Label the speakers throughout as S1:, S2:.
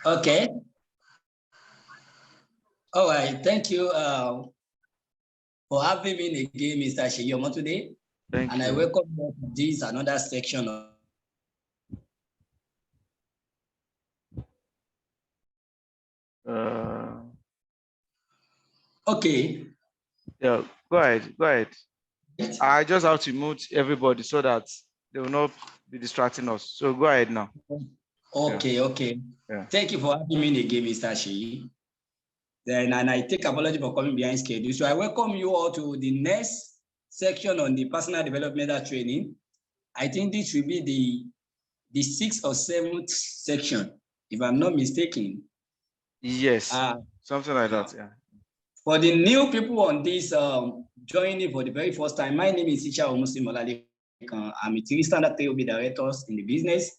S1: Okay. All right. Thank you for having me again, Mr. Sheyomo, today.
S2: Thank you.
S1: I welcome you to this another section of okay.
S2: Yeah, go ahead. Go ahead. I just have to mute everybody so that they will not be distracting us. So go ahead now.
S1: Okay, yeah. Okay. Yeah. Thank you for having me again, Mr. Sheyi. Then, and I take apology for coming behind schedule. So I welcome you all to the next section on the personal developmental training. I think this will be the 6th or 7th section, if I'm not mistaken.
S2: Yes, something like that, yeah.
S1: For the new people on this joining for the very first time, my name is Isha Omusi Molale. I'm a TV standard TOB director in the business.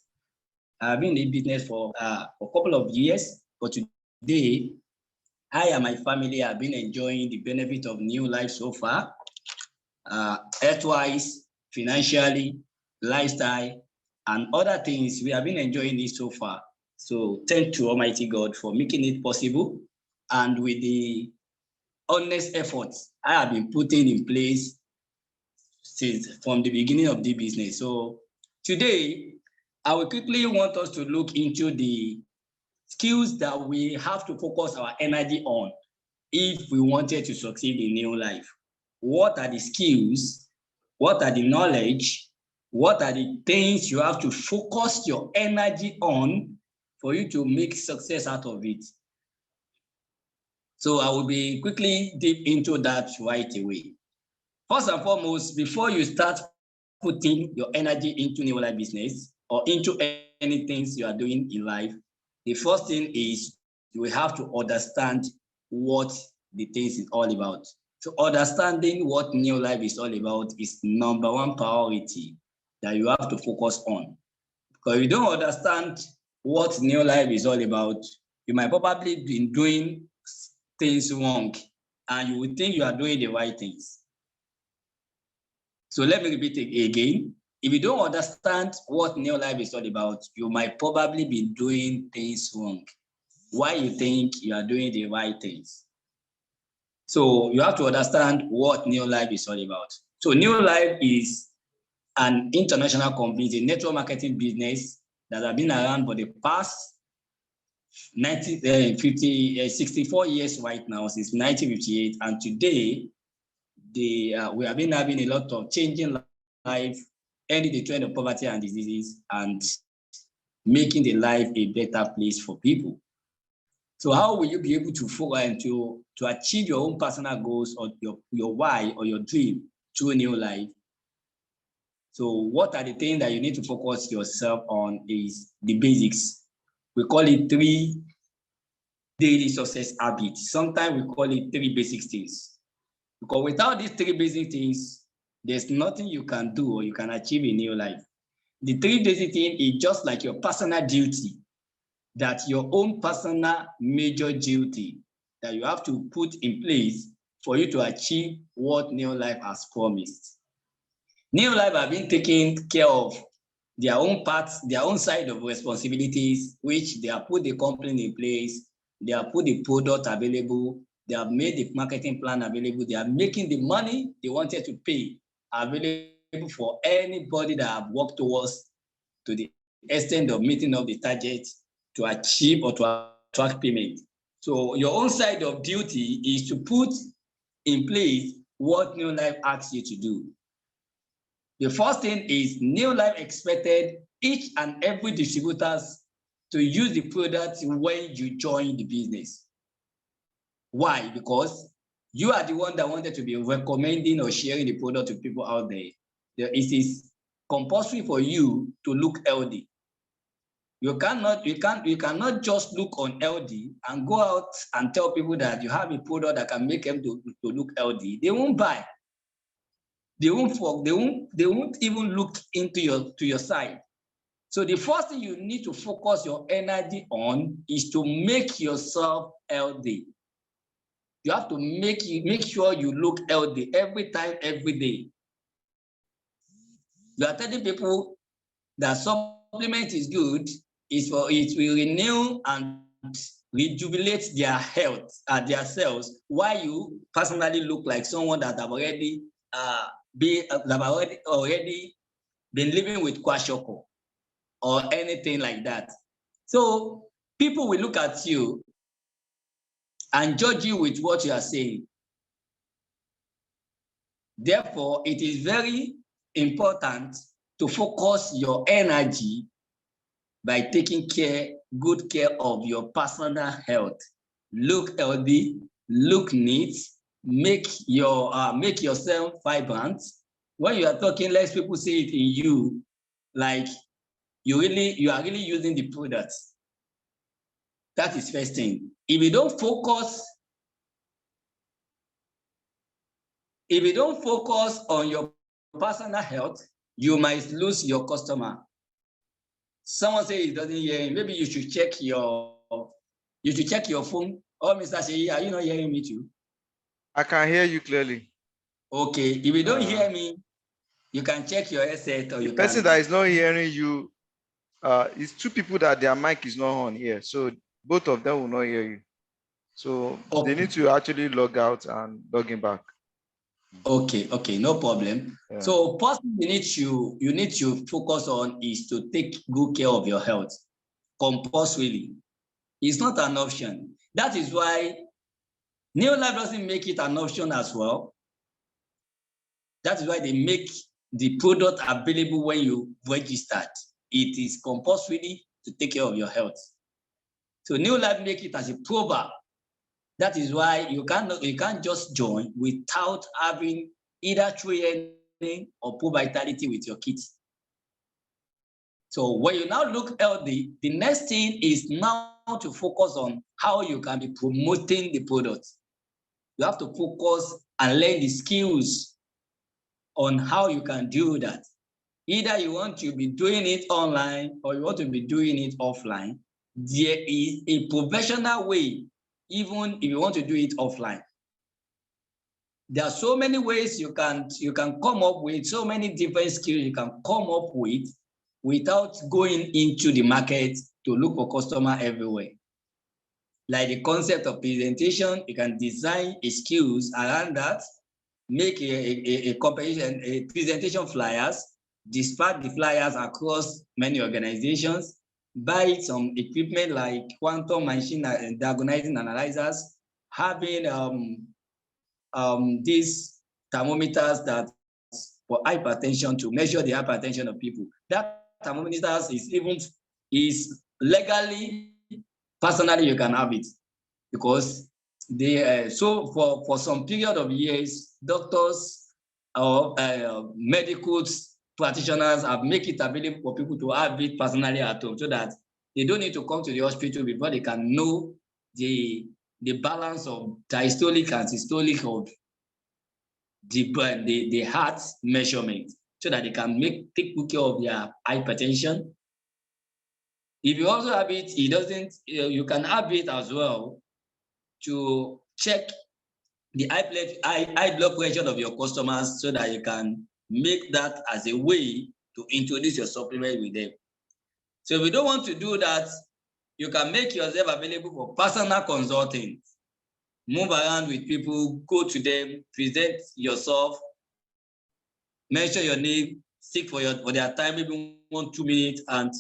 S1: I've been in the business for a couple of years, but today, I and my family have been enjoying the benefit of new life so far, health-wise, financially, lifestyle, and other things. We have been enjoying it so far. So thank to Almighty God for making it possible. And with the honest efforts I have been putting in place since from the beginning of the business. So today, I will quickly want us to look into the skills that we have to focus our energy on if we wanted to succeed in new life. What are the skills? What are the knowledge? What are the things you have to focus your energy on for you to make success out of it? So I will be quickly deep into that right away. First and foremost, before you start putting your energy into new life business or into anything you are doing in life, the first thing is you will have to understand what the things is all about. So understanding what new life is all about is number one priority that you have to focus on. Because if you don't understand what new life is all about, you might probably be doing things wrong and you will think you are doing the right things. So let me repeat it again. If you don't understand what new life is all about, you might probably be doing things wrong. Why you think you are doing the right things? So you have to understand what new life is all about. So new life is an international company, a network marketing business that has been around for the past 64 years right now, since 1958. And today, we have been having a lot of changing life, ending the trend of poverty and diseases, and making the life a better place for people. So how will you be able to focus and to achieve your own personal goals or your why or your dream through new life? So what are the things that you need to focus yourself on is the basics. We call it 3 daily success habits. Sometimes we call it 3 basic things. Because without these 3 basic things, there's nothing you can do or you can achieve in your life. The 3 basic things is just like your personal duty, that your own personal major duty that you have to put in place for you to achieve what new life has promised. New life have been taking care of their own parts, their own side of responsibilities, which they have put the company in place, they have put the product available, they have made the marketing plan available, they are making the money they wanted to pay available for anybody that have worked towards to the extent of meeting of the target to achieve or to attract payment. So your own side of duty is to put in place what new life asks you to do. The first thing is new life expected each and every distributors to use the product when you join the business. Why? Because you are the one that wanted to be recommending or sharing the product to people out there. It is compulsory for you to look healthy. You cannot just look on healthy and go out and tell people that you have a product that can make them to look healthy. They won't buy. They won't even look into your side. So the first thing you need to focus your energy on is to make yourself healthy. You have to make sure you look healthy every time, every day. You are telling people that supplement is good, it will renew and rejuvenate their health and their cells, while you personally look like someone that have already been living with kwashiorkor or anything like that. So people will look at you and judge you with what you are saying. Therefore, it is very important to focus your energy by taking good care of your personal health. Look healthy, look neat, make yourself vibrant. When you are talking, let people see it in you, like you are really using the product. That is first thing. If you don't focus on your personal health, you might lose your customer. Someone says he doesn't hear him. Maybe you should check your phone. Oh, Mr. Sheyi, are you not hearing me too?
S2: I can hear you clearly.
S1: Okay. If you don't hear me, you can check your headset, or
S2: the person that is not hearing you, it's two people that their mic is not on here. So both of them will not hear you. So they need to actually log out and log in back.
S1: Okay, no problem. Yeah. So first you need to focus on is to take good care of your health compulsorily. It's not an option. That is why Gnld-neolife doesn't make it an option as well. That is why they make the product available when you registered. It is compulsory to take care of your health. So Gnld-neolife make it as a proverb. That is why you can't just join without having either training or Pro Vitality with your kids. So when you now look healthy, the next thing is now to focus on how you can be promoting the product. You have to focus and learn the skills on how you can do that. Either you want to be doing it online or you want to be doing it offline. There is a professional way, even if you want to do it offline. There are so many ways you can come up with, so many different skills you can come up with without going into the market to look for customer everywhere. Like the concept of presentation, you can design skills around that, make a presentation flyers, dispatch the flyers across many organizations, buy some equipment like quantum machine diagonizing analyzers, having these thermometers that for hypertension to measure the hypertension of people. That thermometers is legally, personally you can have it, because they so for some period of years, doctors or medical practitioners have made it available for people to have it personally at home, so that they don't need to come to the hospital before they can know the balance of diastolic and systolic of the heart measurement, so that they can take good care of their hypertension. If you also have it, you can have it as well to check the high blood pressure of your customers, so that you can make that as a way to introduce your supplement with them. So if you don't want to do that, you can make yourself available for personal consulting. Move around with people, go to them, present yourself, mention your name, seek for their time, maybe 1-2 minutes, and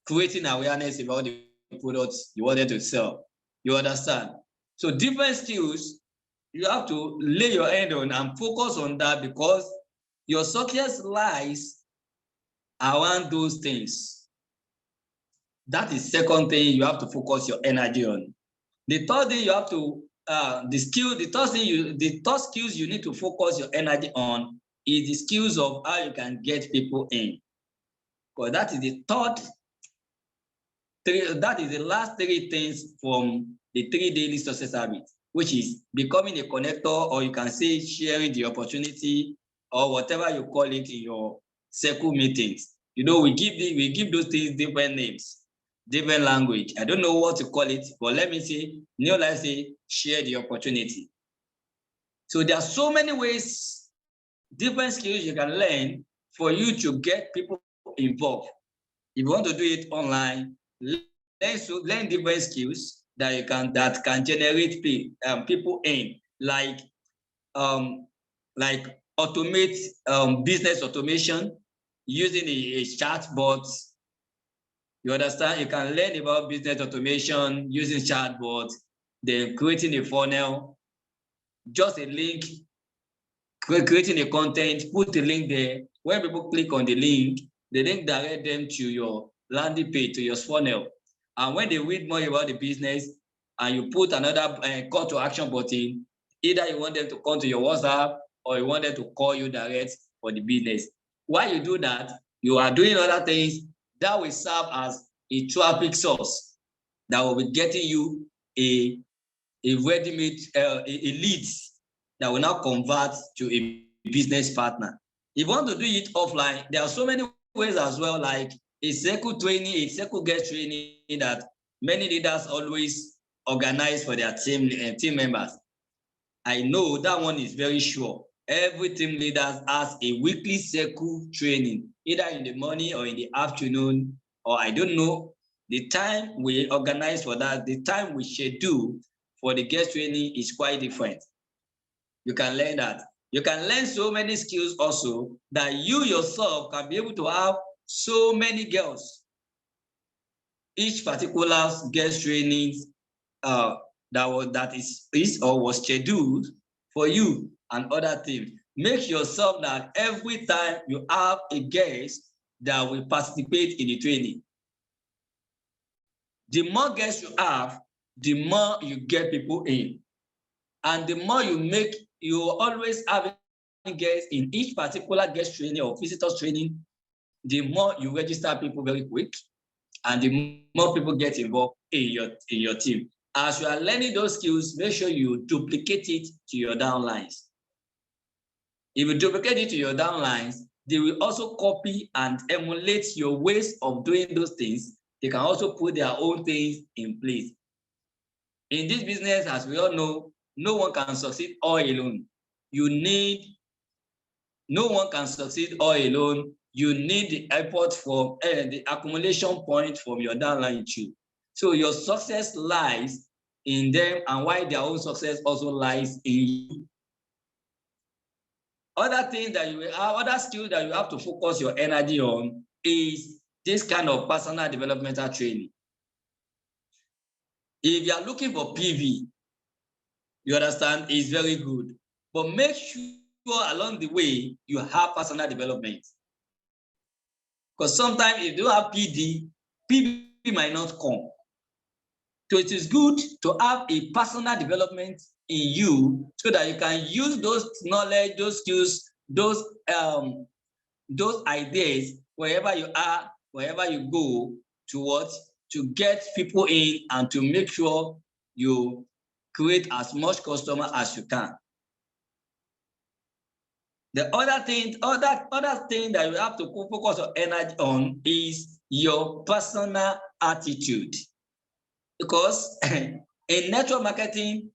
S1: creating awareness about the products you wanted to sell. You understand? So different skills, you have to lay your hand on and focus on that, because your success lies around those things. That is second thing you have to focus your energy on. The third thing you have to the third skills you need to focus your energy on is the skills of how you can get people in. Because that is the last three things from the 3 daily success habits, which is becoming a connector, or you can say sharing the opportunity, or whatever you call it in your circle meetings. You know, we give those things different names, different language. I don't know what to call it, but let me say, Gnld-neolife say share the opportunity. So there are so many ways, different skills you can learn for you to get people involved. If you want to do it online, learn different skills that can generate people in, like automate business automation using a chatbot. You understand? You can learn about business automation using chatbots, then creating a funnel, just a link, creating a content, put a link there. When people click on the link direct them to your landing page, to your funnel. And when they read more about the business and you put another call to action button, either you want them to come to your WhatsApp or you want them to call you direct for the business. While you do that, you are doing other things that will serve as a traffic source that will be getting you a ready-made lead that will now convert to a business partner. If you want to do it offline, there are so many ways as well, like a circle training, a circle guest training that many leaders always organize for their team members. I know that one is very sure. Every team leader has a weekly circle training, either in the morning or in the afternoon, or I don't know. The time we organize for that, the time we schedule for the guest training is quite different. You can learn that. You can learn so many skills also that you yourself can be able to have so many girls. Each particular guest training that is or was scheduled for you and other things. Make yourself that every time you have a guest that will participate in the training. The more guests you have, the more you get people in. And the more you make, you always have guests in each particular guest training or visitors training, the more you register people very quick and the more people get involved in your team. As you are learning those skills, make sure you duplicate it to your downlines. If you duplicate it to your downlines, they will also copy and emulate your ways of doing those things. They can also put their own things in place. In this business, as we all know, no one can succeed all alone. No one can succeed all alone. You need the effort from the accumulation point from your downline too. So your success lies in them, and why their own success also lies in you. Other things that you have, other skills that you have to focus your energy on is this kind of personal developmental training. If you are looking for PV, you understand, it's very good. But make sure along the way you have personal development. Because sometimes if you don't have PV might not come. So it is good to have a personal development in you so that you can use those knowledge, those skills, those ideas wherever you are, wherever you go, to get people in and to make sure you create as much customer as you can. The other thing that you have to focus your energy on is your personal attitude. Because in network marketing,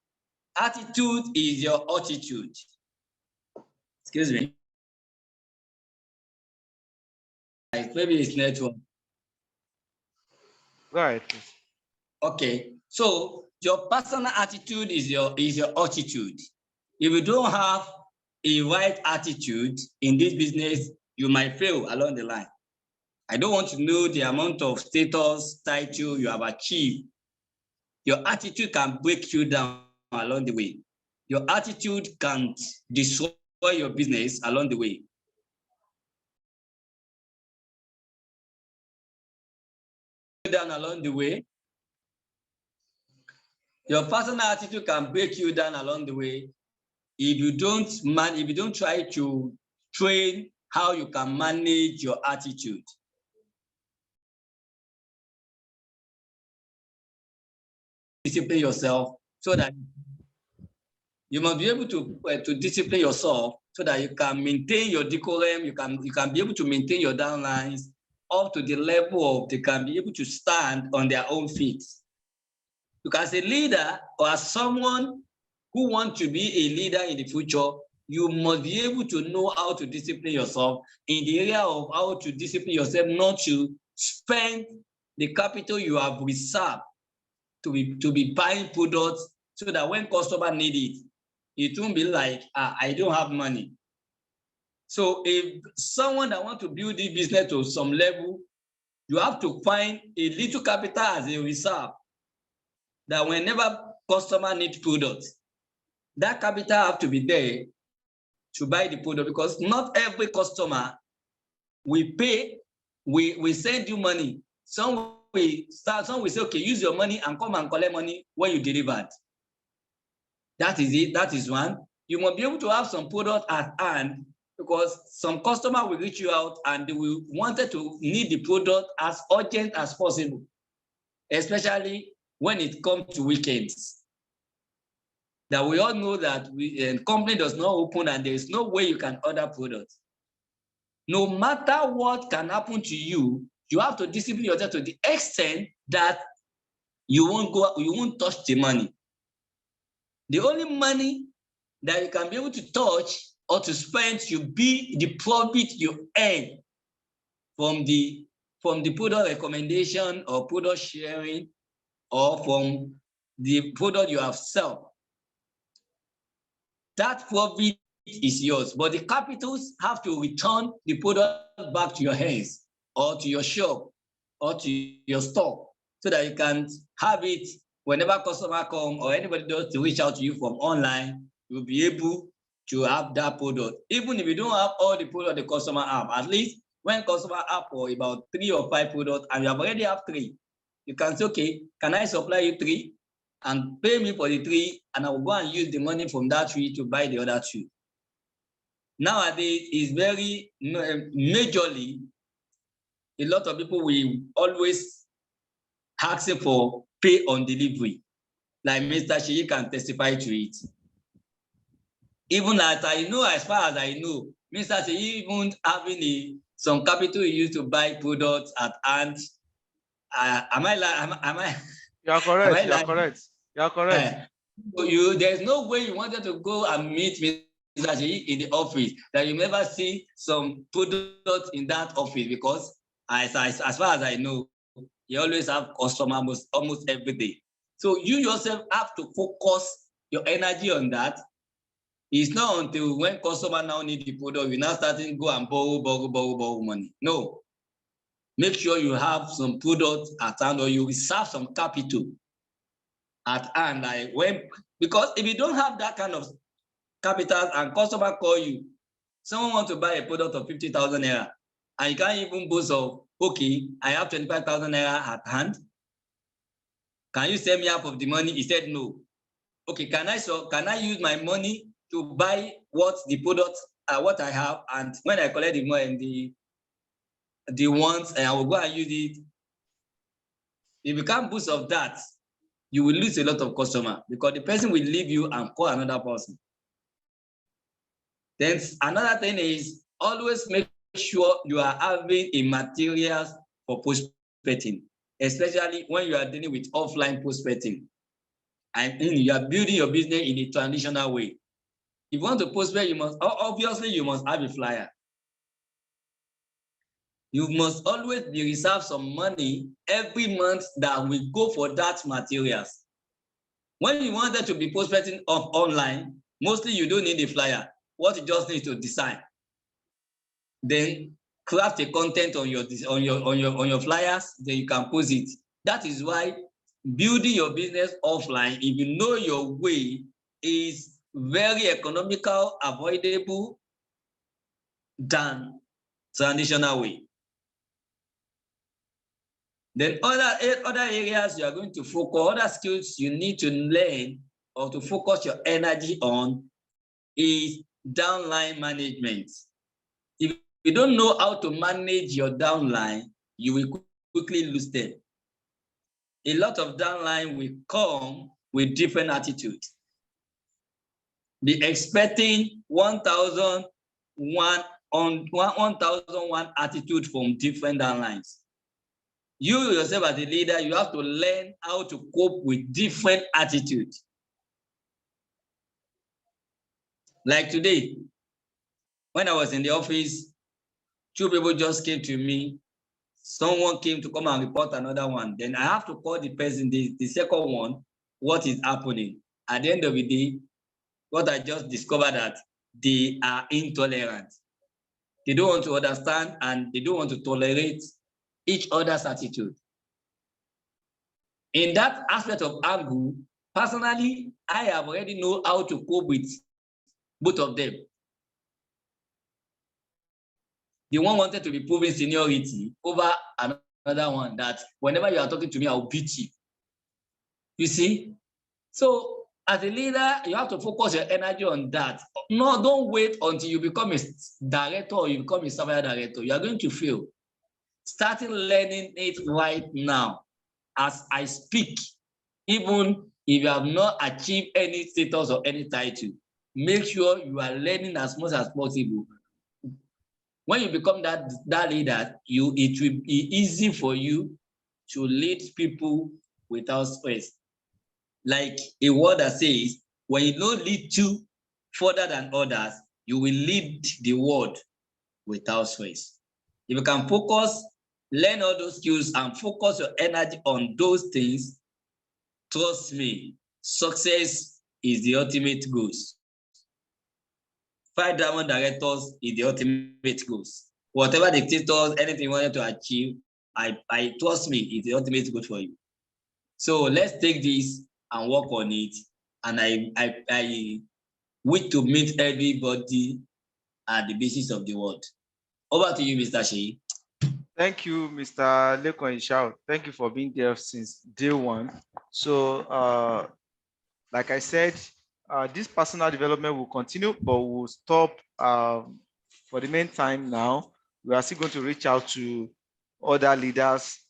S1: attitude is your attitude. Excuse me. Maybe it's network.
S2: Right.
S1: Okay. So your personal attitude is your attitude. If you don't have a right attitude in this business, you might fail along the line. I don't want to know the amount of status, title you have achieved. Your attitude can break you down along the way. Your attitude can destroy your business along the way. Down along the way. Your personal attitude can break you down along the way if you don't try to train how you can manage your attitude. Discipline yourself so that you must be able to discipline yourself so that you can maintain your decorum. You can be able to maintain your downlines up to the level of they can be able to stand on their own feet. Because as a leader or as someone who wants to be a leader in the future, you must be able to know how to discipline yourself in the area of how to discipline yourself, not to spend the capital you have reserved to be buying products so that when customer need it, it won't be like, I don't have money. So if someone that wants to build this business to some level, you have to find a little capital as a reserve that whenever customer needs products, that capital have to be there to buy the product, because not every customer will pay, we send you money. Some will say, okay, use your money and come and collect money when you delivered. That is it. That is one. You must be able to have some product at hand, because some customer will reach you out and they will wanted to need the product as urgent as possible, especially when it comes to weekends. That we all know that company does not open and there is no way you can order products. No matter what can happen to you, you have to discipline yourself to the extent that you won't touch the money. The only money that you can be able to touch or to spend should be the profit you earn from the product recommendation or product sharing, or from the product you have sold. That profit is yours, but the capitals have to return the product back to your hands or to your shop or to your store, so that you can have it whenever customer come or anybody does to reach out to you from online. You'll be able to have that product. Even if you don't have all the product the customer have, at least when customer have for about 3 or 5 products and you have already have 3, you can say, okay, can I supply you 3? And pay me for the 3, and I will go and use the money from that 3 to buy the other 2. Nowadays, it's very majorly, a lot of people will always ask for pay on delivery. Like Mr. Sheyi can testify to it. Even as I know, as far as I know, Mr. Sheyi even having some capital he used to buy products at hand. Am I?
S2: You are correct. You are correct. You are correct.
S1: There's no way you wanted to go and meet Mr. Sheyi in the office that you never see some products in that office, because as far as I know, you always have customers almost every day. So you yourself have to focus your energy on that. It's not until when customer now need the product, you're now starting to go and borrow money. No. Make sure you have some products at hand, or you reserve some capital at hand. Because if you don't have that kind of capital and customer call you, someone wants to buy a product of 50,000 naira, and you can't even boast of, okay, I have 25,000 naira at hand. Can you send me half of the money? He said no. Okay, can I use my money to buy what the product, what I have, and when I collect the money, the ones, and I will go and use it. If you can't boast of that, you will lose a lot of customers, because the person will leave you and call another person. Then another thing is, always make sure you are having a materials for prospecting, especially when you are dealing with offline prospecting. And you are building your business in a traditional way. If you want to prospect, you must have a flyer. You must always be reserve some money every month that will go for that materials. When you want that to be prospecting online, mostly you don't need a flyer. What you just need to design. Then craft a content on your flyers, then you can post it. That is why building your business offline, if you know your way, is very economical, avoidable than traditional way. Then other areas you are going to focus, other skills you need to learn or to focus your energy on is downline management. If you don't know how to manage your downline, you will quickly lose them. A lot of downline will come with different attitudes. Be expecting 1,001 attitude from different downlines. You yourself as a leader, you have to learn how to cope with different attitudes. Like today, when I was in the office, 2 people just came to me someone came to come and report another one. Then I have to call the person, the second one, what is happening. At the end of the day, what I just discovered that they are intolerant. They don't want to understand and they don't want to tolerate each other's attitude. In that aspect of angle, personally, I have already know how to cope with both of them. The one wanted to be proving seniority over another one that whenever you are talking to me, I'll beat you. You see? So as a leader, you have to focus your energy on that. No, don't wait until you become a director or you become a senior director. You are going to fail. Starting learning it right now as I speak, even if you have not achieved any status or any title, make sure you are learning as much as possible. When you become that leader, it will be easy for you to lead people without stress. Like a word that says, when you don't lead you further than others, you will lead the world without stress. If you can focus, learn all those skills and focus your energy on those things, trust me, success is the ultimate goal. 5 diamond directors is the ultimate goal. Whatever dictators, anything you wanted to achieve, I trust me, it's the ultimate goal for you. So let's take this and work on it. And I wish to meet everybody at the basis of the world. Over to you, Mr. Shei.
S2: Thank you, Mr. Lekon Ishao. Thank you for being there since day one. So, like I said, this personal development will continue, but we'll stop for the meantime now. We are still going to reach out to other leaders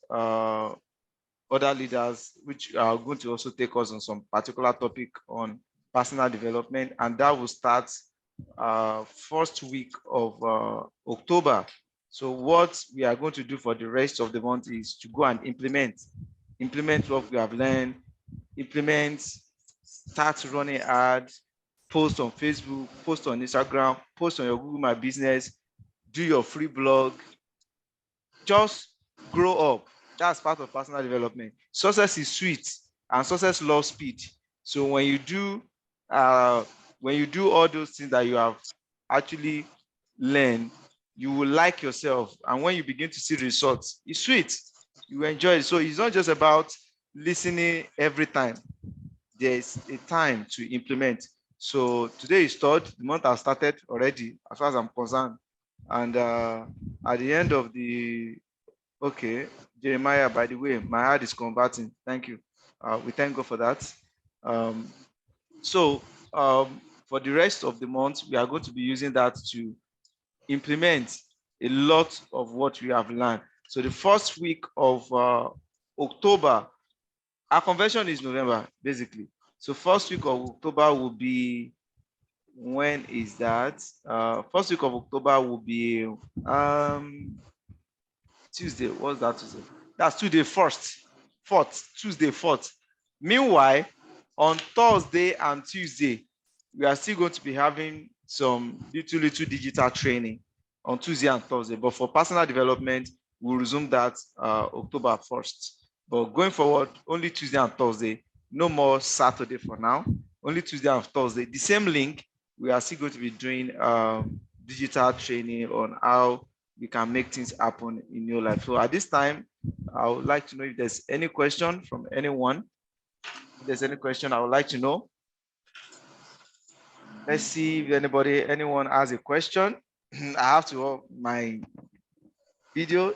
S2: which are going to also take us on some particular topic on personal development, and that will start first week of October. So what we are going to do for the rest of the month is to go and implement what we have learned, start running ads, post on Facebook, post on Instagram, post on your Google My Business, do your free blog. Just grow up. That's part of personal development. Success is sweet and success loves speed. So when you do all those things that you have actually learned, you will like yourself. And when you begin to see results, it's sweet. You enjoy it. So it's not just about listening every time. There's a time to implement. So today is third. The month has started already, as far as I'm concerned. And at the end of the okay, Jeremiah, by the way, my heart is converting. Thank you. We thank God for that. For the rest of the month, we are going to be using that to implement a lot of what we have learned. So the first week of October, our convention is November, basically. So first week of October will be, when is that? First week of October will be Tuesday. What's that Tuesday? That's Tuesday 4th, Tuesday 4th. Meanwhile, on Thursday and Tuesday, we are still going to be having some little digital training on Tuesday and Thursday. But for personal development, we'll resume that October 1st. But going forward, only Tuesday and Thursday, no more Saturday for now, only Tuesday and Thursday. The same link, we are still going to be doing digital training on how we can make things happen in your life. So at this time, I would like to know if there's any question from anyone. If there's any question, I would like to know. Let's see if anyone has a question. I have to off my video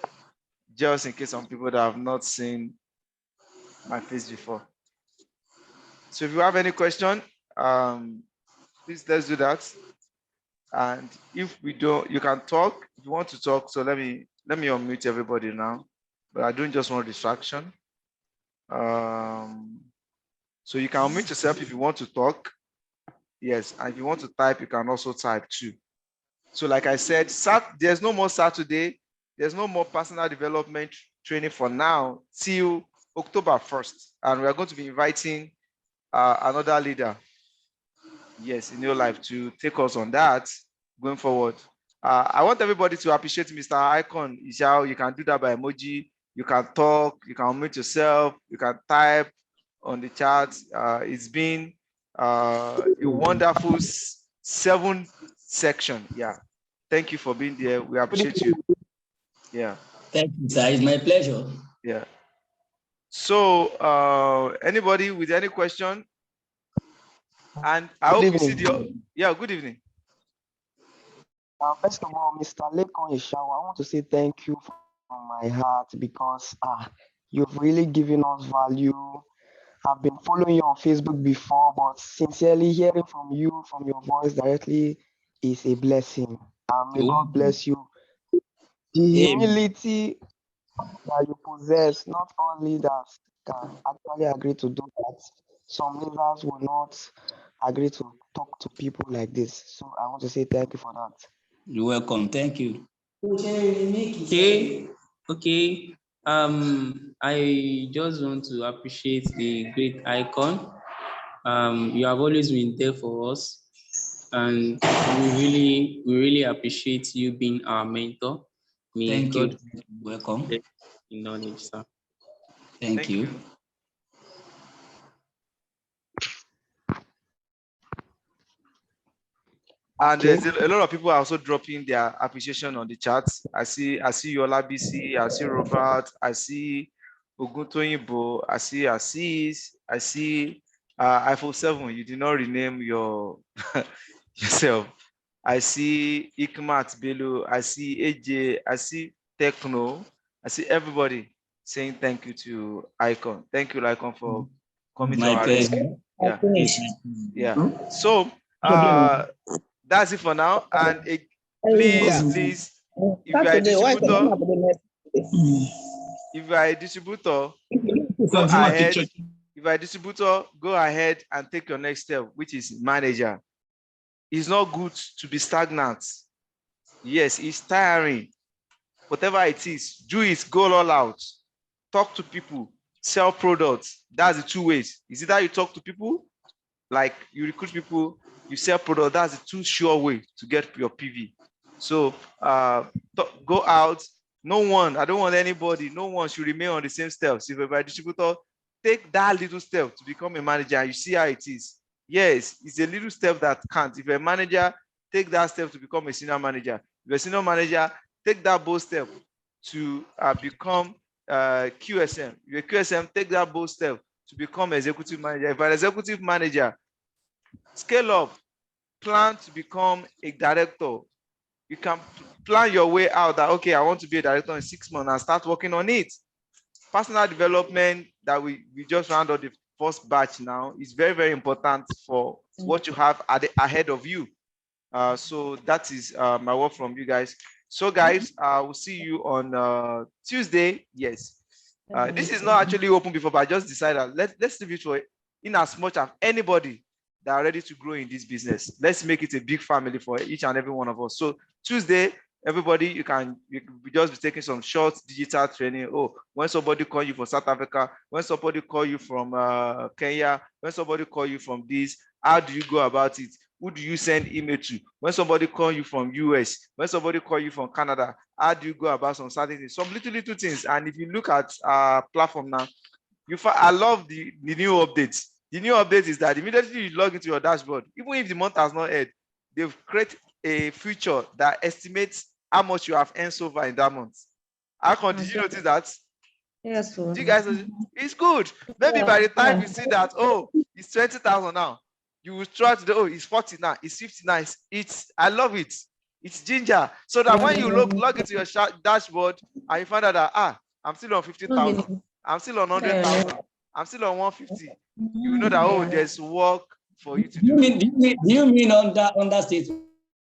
S2: just in case some people that have not seen my face before. So if you have any question, please let's do that. And if we don't, you can talk if you want to talk. So let me unmute everybody now, but I don't just want distraction. So you can unmute yourself if you want to talk. Yes, and if you want to type, you can also type too. So like I said, there's no more Saturday. There's no more personal development training for now till October 1st. And we are going to be inviting another leader, yes, in your life, to take us on that going forward. I want everybody to appreciate Mr. Icon. You can do that by emoji. You can talk. You can unmute yourself. You can type on the chat. It's been a wonderful 7 section. Yeah. Thank you for being there. We appreciate you. Yeah.
S1: Thank you, sir. It's my pleasure.
S2: Yeah. So anybody with any question? And I hope you see the good evening.
S3: First of all, Mr. Lekon Ishawa, I want to say thank you from my heart because you've really given us value. I've been following you on Facebook before, but sincerely hearing from you, from your voice directly, is a blessing. May God bless you. The humility that you possess, not all leaders can actually agree to do that. Some leaders will not agree to talk to people like this. So I want to say thank you for that.
S1: You're welcome. Thank you.
S4: Okay. I just want to appreciate the great Icon. You have always been there for us, and we really appreciate you being our mentor.
S1: Thank God you. Welcome.
S4: In knowledge, sir.
S1: Thank you.
S2: And there's a lot of people are also dropping their appreciation on the chat. I see Yola BC, I see Robert, I see Oguntoyinbo, I see Assis, I see iPhone 7. You did not rename your yourself. I see Ikmat Bello, I see AJ, I see Techno, I see everybody saying thank you to Icon. Thank you, Icon, for coming to our rescue. Yeah. So that's it for now. And please, if you are a distributor, go ahead. If you are a distributor, go ahead and take your next step, which is manager. It's not good to be stagnant. Yes, it's tiring. Whatever it is, do it, go all out. Talk to people, sell products. That's the 2 ways. Is it that you talk to people, like you recruit people, you sell product? That's the 2 sure way to get your PV. So go out. I don't want anybody, no one should remain on the same steps. If you're a distributor, take that little step to become a manager, and you see how it is. Yes, it's a little step that counts. If you're a manager, take that step to become a senior manager. If you're a senior manager, take that bold step to become QSM. If you're a QSM, take that bold step to become executive manager. If you're an executive manager, scale up, plan to become a director. You can plan your way out that, okay, I want to be a director in 6 months and start working on it. Personal development that we just round out the first batch now is very, very important for what you have ahead of you. So that is my word from you guys. So guys, I will see you on Tuesday. Yes. This is not actually open before, but I just decided let's leave it for in as much as anybody that are ready to grow in this business. Let's make it a big family for each and every one of us. So Tuesday, everybody, you just be taking some short digital training. Oh, when somebody call you from South Africa, when somebody call you from Kenya, when somebody call you from this, how do you go about it? Who do you send email to? When somebody call you from US, when somebody call you from Canada, how do you go about some certain things? Some little things. And if you look at our platform now, I love the new updates. The new update is that immediately you log into your dashboard, even if the month has not ended, they've created a feature that estimates how much you have earned so far in that month. Did you notice that?
S5: Yes, sir.
S2: You guys, it's good. Maybe by the time you see that, oh, it's 20,000 now, you will try to, oh, it's 40 now, it's 50 now. I love it. It's ginger. So that when you log into your dashboard and you find out that, I'm still on 50,000, I'm still on 100,000, I'm still on 150, you know that, oh, there's work for you to do.
S1: Do you mean under statement?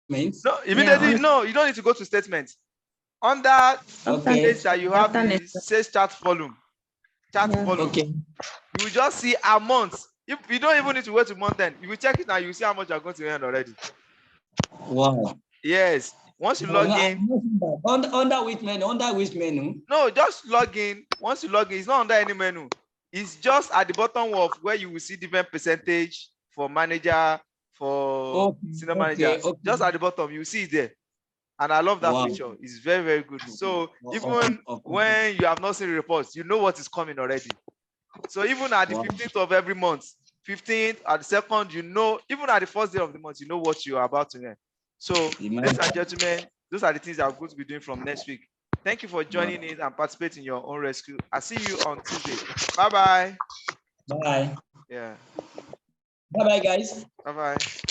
S2: No, immediately, no, you don't need to go to statements. Under page that you have the says chart volume. Okay. You will just see a month. If you don't even need to wait to month end, you will check it and you see how much you're going to earn already.
S1: Wow.
S2: Yes. Once you log in.
S1: Under which menu? Under which menu?
S2: No, just log in. Once you log in, it's not under any menu. It's just at the bottom of where you will see different percentage for manager, for senior manager. Just at the bottom, you see it there. And I love that
S1: Wow.
S2: feature. It's very, very good. So even when you have not seen reports, you know what is coming already. So even at the 15th of every month, 15th, at the second, you know, even at the first day of the month, you know what you are about to learn. So, ladies and gentlemen, those are the things that I'm going to be doing from next week. Thank you for joining in and participating in your own rescue. I'll see you on Tuesday. Bye-bye.
S1: Bye.
S2: Yeah.
S1: Bye-bye, guys.
S2: Bye-bye.